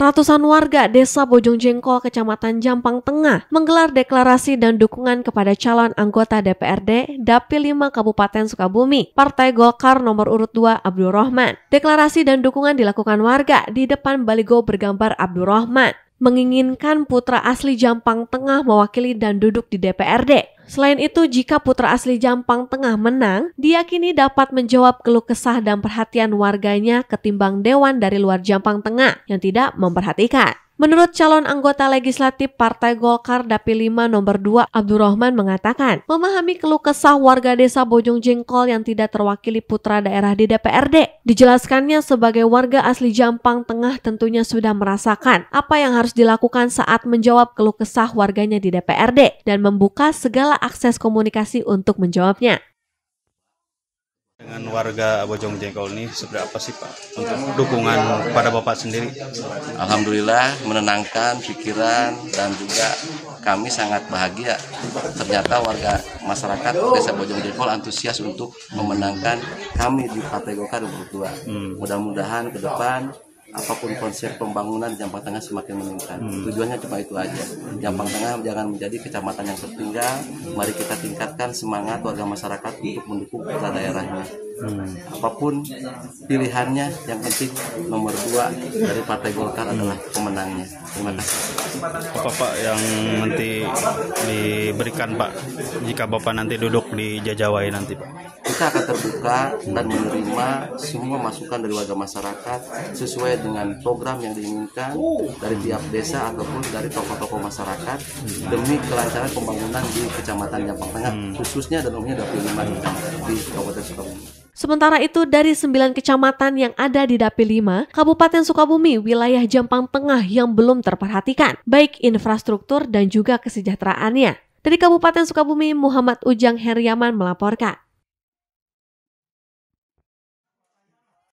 Ratusan warga Desa Bojong Jengkol, Kecamatan Jampang Tengah menggelar deklarasi dan dukungan kepada calon anggota DPRD Dapil 5 Kabupaten Sukabumi, Partai Golkar nomor urut 2 Abdul Rahman. Deklarasi dan dukungan dilakukan warga di depan baligo bergambar Abdul Rahman, menginginkan putra asli Jampang Tengah mewakili dan duduk di DPRD. Selain itu, jika putra asli Jampang Tengah menang, diyakini dapat menjawab keluh kesah dan perhatian warganya ketimbang dewan dari luar Jampang Tengah yang tidak memperhatikan. Menurut calon anggota legislatif Partai Golkar Dapil 5 nomor 2 Abdul Rahman mengatakan, memahami keluh kesah warga Desa Bojong Jengkol yang tidak terwakili putra daerah di DPRD. Dijelaskannya sebagai warga asli Jampang Tengah tentunya sudah merasakan apa yang harus dilakukan saat menjawab keluh kesah warganya di DPRD dan membuka segala akses komunikasi untuk menjawabnya. Dengan warga Bojong Jengkol ini seperti apa sih Pak untuk dukungan kepada Bapak sendiri? Alhamdulillah menenangkan pikiran dan juga kami sangat bahagia. Ternyata warga masyarakat Desa Bojong Jengkol antusias untuk memenangkan kami di Partai Golkar nomor 2. Mudah-mudahan ke depan apapun konsep pembangunan Jampang Tengah semakin meningkat. Tujuannya cuma itu aja. Jampang Tengah jangan menjadi kecamatan yang tertinggal. Mari kita tingkatkan semangat warga masyarakat untuk mendukung putra daerahnya. Apapun pilihannya, yang penting nomor 2 dari Partai Golkar adalah pemenangnya. Terima kasih. Apa Pak yang nanti diberikan Pak jika Bapak nanti duduk di Jajawai nanti Pak? Kita akan terbuka dan menerima semua masukan dari warga masyarakat sesuai dengan program yang diinginkan dari tiap desa ataupun dari tokoh-tokoh masyarakat demi kelancaran pembangunan di Kecamatan Jampang Tengah, khususnya dan umumnya Dapil 5 di Kabupaten Sukabumi. Sementara itu, dari 9 kecamatan yang ada di Dapil 5, Kabupaten Sukabumi, wilayah Jampang Tengah yang belum terperhatikan, baik infrastruktur dan juga kesejahteraannya. Dari Kabupaten Sukabumi, Muhammad Ujang Heriaman melaporkan.